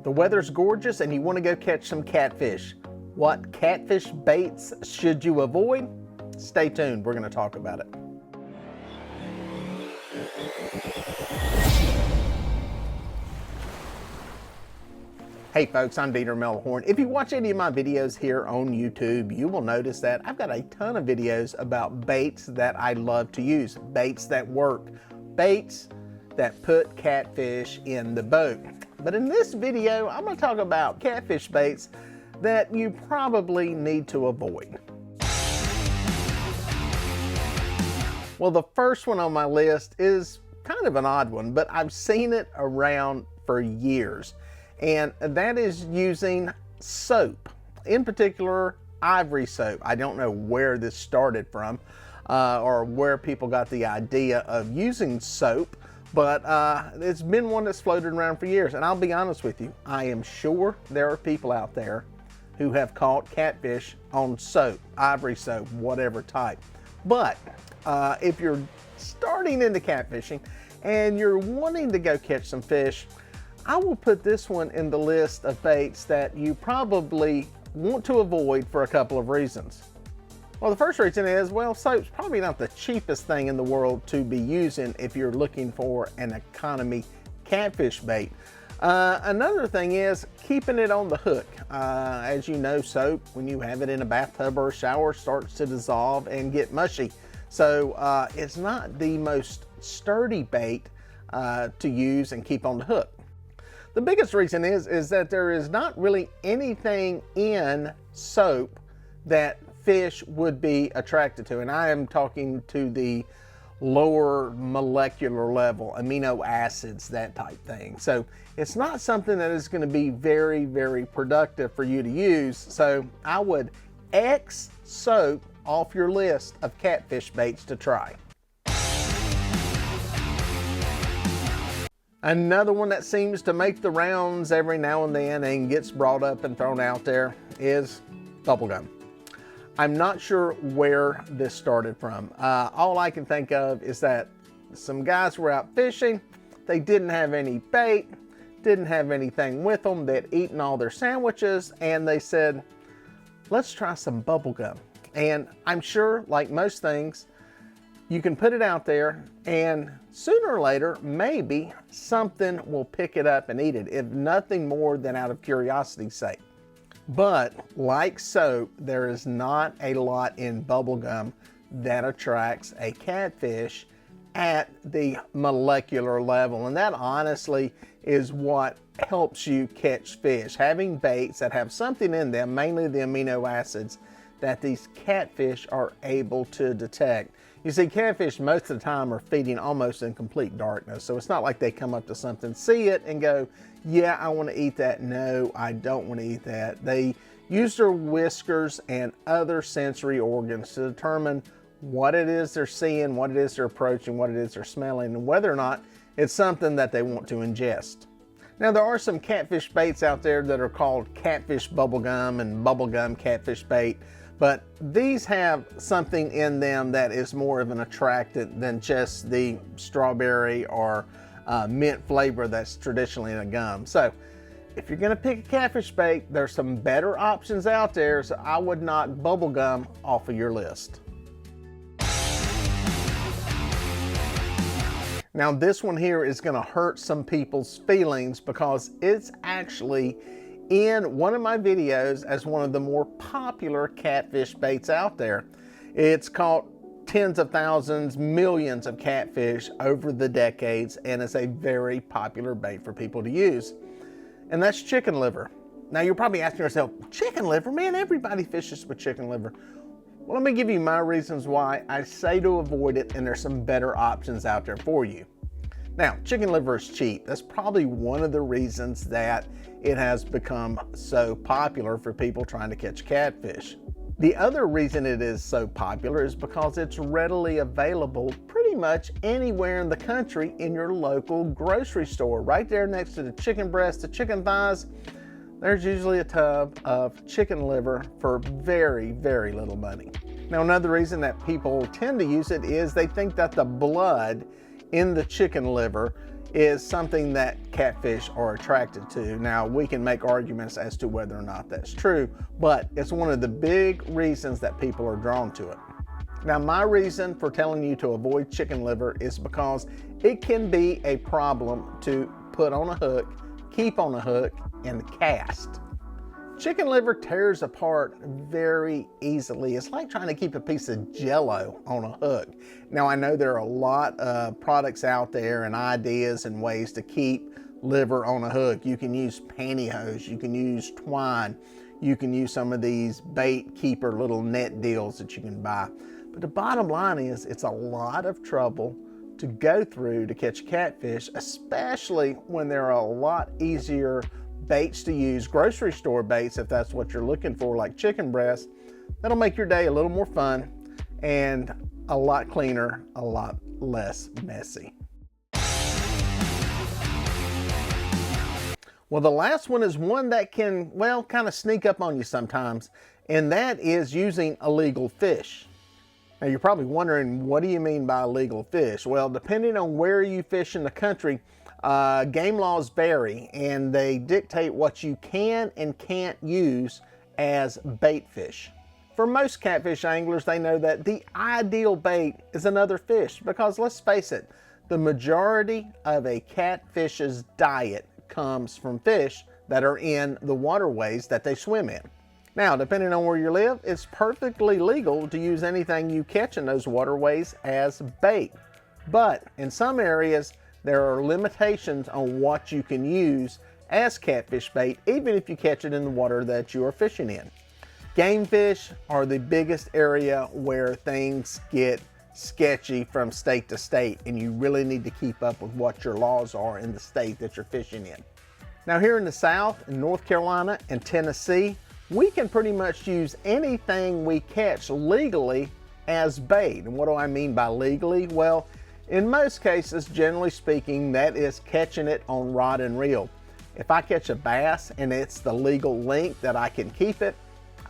The weather's gorgeous and you want to go catch some catfish. What catfish baits should you avoid? Stay tuned, we're going to talk about it. Hey folks, I'm Melhorn. If you watch any of my videos here on YouTube, you will notice that I've got a ton of videos about baits that I love to use, baits that work, baits that put catfish in the boat. But in this video, I'm going to talk about catfish baits that you probably need to avoid. Well, the first one on my list is kind of an odd one, but I've seen it around for years. And that is using soap, in particular ivory soap. I don't know where this started from or where people got the idea of using soap, but it's been one that's floated around for years. And I'll be honest with you, I am sure there are people out there who have caught catfish on soap, ivory soap, whatever type. But if you're starting into catfishing and you're wanting to go catch some fish, I will put this one in the list of baits that you probably want to avoid for a couple of reasons. Well, the first reason is, well, soap's probably not the cheapest thing in the world to be using if you're looking for an economy catfish bait. Another thing is keeping it on the hook. As you know, soap, when you have it in a bathtub or a shower, starts to dissolve and get mushy. So it's not the most sturdy bait to use and keep on the hook. The biggest reason is that there is not really anything in soap that fish would be attracted to. And I am talking to the lower molecular level, amino acids, that type thing. So it's not something that is going to be very, very productive for you to use. So I would X soap off your list of catfish baits to try. Another one that seems to make the rounds every now and then and gets brought up and thrown out there is bubblegum. I'm not sure where this started from. All I can think of is that some guys were out fishing, they didn't have any bait, didn't have anything with them, they'd eaten all their sandwiches, and they said, let's try some bubblegum. And I'm sure, like most things, you can put it out there and sooner or later, maybe something will pick it up and eat it, if nothing more than out of curiosity's sake. But like soap, there is not a lot in bubblegum that attracts a catfish at the molecular level. And that honestly is what helps you catch fish. Having baits that have something in them, mainly the amino acids, that these catfish are able to detect. You see, catfish most of the time are feeding almost in complete darkness. So it's not like they come up to something, see it, and go, yeah, I want to eat that. No, I don't want to eat that. They use their whiskers and other sensory organs to determine what it is they're seeing, what it is they're approaching, what it is they're smelling, and whether or not it's something that they want to ingest. Now, there are some catfish baits out there that are called catfish bubblegum and bubblegum catfish bait. But these have something in them that is more of an attractant than just the strawberry or mint flavor that's traditionally in a gum. So if you're gonna pick a catfish bait, there's some better options out there, so I would knock bubblegum off of your list. Now this one here is gonna hurt some people's feelings because it's actually in one of my videos as one of the more popular catfish baits out there. It's caught tens of thousands, millions of catfish over the decades, and it's a very popular bait for people to use. And that's chicken liver. Now you're probably asking yourself, chicken liver? Man, everybody fishes with chicken liver. Well, let me give you my reasons why I say to avoid it, and there's some better options out there for you. Now, chicken liver is cheap. That's probably one of the reasons that it has become so popular for people trying to catch catfish. The other reason it is so popular is because it's readily available pretty much anywhere in the country in your local grocery store. Right there next to the chicken breast, the chicken thighs, there's usually a tub of chicken liver for very, very little money. Now, another reason that people tend to use it is they think that the blood in the chicken liver is something that catfish are attracted to. Now, we can make arguments as to whether or not that's true, but it's one of the big reasons that people are drawn to it. Now, my reason for telling you to avoid chicken liver is because it can be a problem to put on a hook, keep on a hook, and cast. Chicken liver tears apart very easily. It's like trying to keep a piece of Jell-O on a hook. Now, I know there are a lot of products out there and ideas and ways to keep liver on a hook. You can use pantyhose, you can use twine, you can use some of these bait keeper little net deals that you can buy. But the bottom line is, it's a lot of trouble to go through to catch catfish, especially when there are a lot easier baits to use, grocery store baits, if that's what you're looking for, like chicken breast. That'll make your day a little more fun and a lot cleaner, a lot less messy. Well, the last one is one that can, well, kind of sneak up on you sometimes, and that is using illegal fish. Now, you're probably wondering, what do you mean by illegal fish? Well, depending on where you fish in the country, game laws vary, and they dictate what you can and can't use as bait fish. For most catfish anglers, they know that the ideal bait is another fish, because let's face it, the majority of a catfish's diet comes from fish that are in the waterways that they swim in. Now, depending on where you live, it's perfectly legal to use anything you catch in those waterways as bait. But in some areas, there are limitations on what you can use as catfish bait, even if you catch it in the water that you are fishing in. Game fish are the biggest area where things get sketchy from state to state, and you really need to keep up with what your laws are in the state that you're fishing in. Now, here in the South, in North Carolina and Tennessee, we can pretty much use anything we catch legally as bait. And what do I mean by legally? Well, in most cases, generally speaking, that is catching it on rod and reel. If I catch a bass and it's the legal length that I can keep it,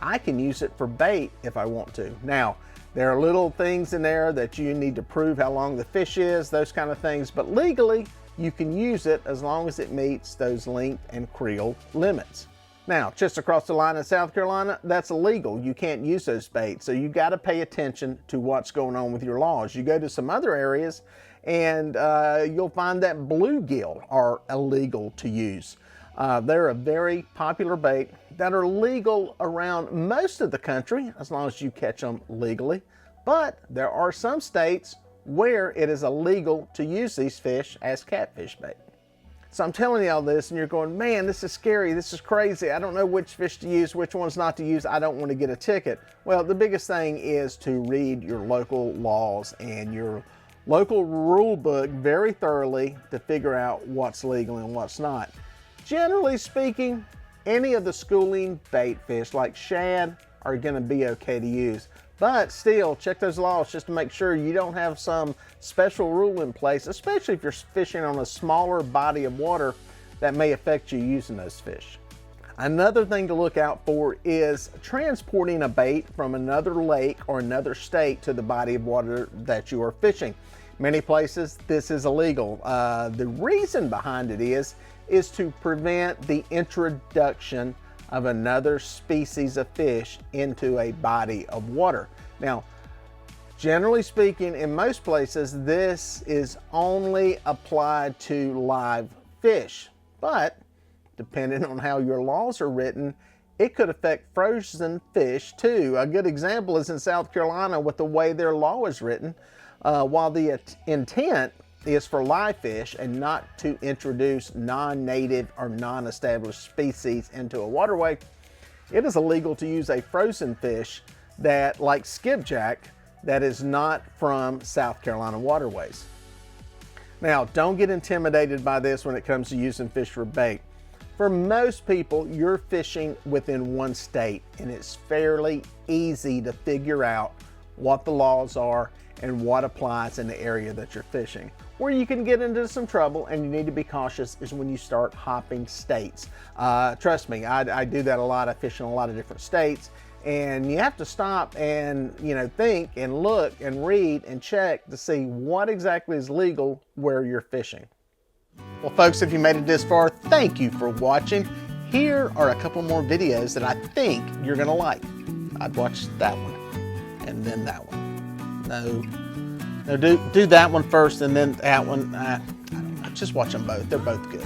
I can use it for bait if I want to. Now, there are little things in there that you need to prove how long the fish is, those kind of things, but legally, you can use it as long as it meets those length and creel limits. Now, just across the line in South Carolina, that's illegal. You can't use those baits. So you got to pay attention to what's going on with your laws. You go to some other areas and you'll find that bluegill are illegal to use. They're a very popular bait that are legal around most of the country as long as you catch them legally. But there are some states where it is illegal to use these fish as catfish bait. So I'm telling you all this and you're going, man, this is scary, this is crazy, I don't know which fish to use, which ones not to use, I don't want to get a ticket. Well, the biggest thing is to read your local laws and your local rule book very thoroughly to figure out what's legal and what's not. Generally speaking, any of the schooling bait fish like shad are going to be okay to use. But still, check those laws just to make sure you don't have some special rule in place, especially if you're fishing on a smaller body of water that may affect you using those fish. Another thing to look out for is transporting a bait from another lake or another state to the body of water that you are fishing. Many places this is illegal. The reason behind it is to prevent the introduction of another species of fish into a body of water. Now, generally speaking, in most places, this is only applied to live fish, but depending on how your laws are written, it could affect frozen fish too. A good example is in South Carolina with the way their law is written. While the intent is for live fish and not to introduce non-native or non-established species into a waterway, it is illegal to use a frozen fish that, like skipjack, that is not from South Carolina waterways. Now, don't get intimidated by this when it comes to using fish for bait. For most people, you're fishing within one state, and it's fairly easy to figure out what the laws are and what applies in the area that you're fishing. Where you can get into some trouble and you need to be cautious is when you start hopping states. Trust me, I do that a lot. I fish in a lot of different states, and you have to stop and think and look and read and check to see what exactly is legal where you're fishing. Well, folks, if you made it this far, thank you for watching. Here are a couple more videos that I think you're gonna like. I'd watch that one and then that one. No, do that one first and then that one. I don't know, just watch them both. They're both good.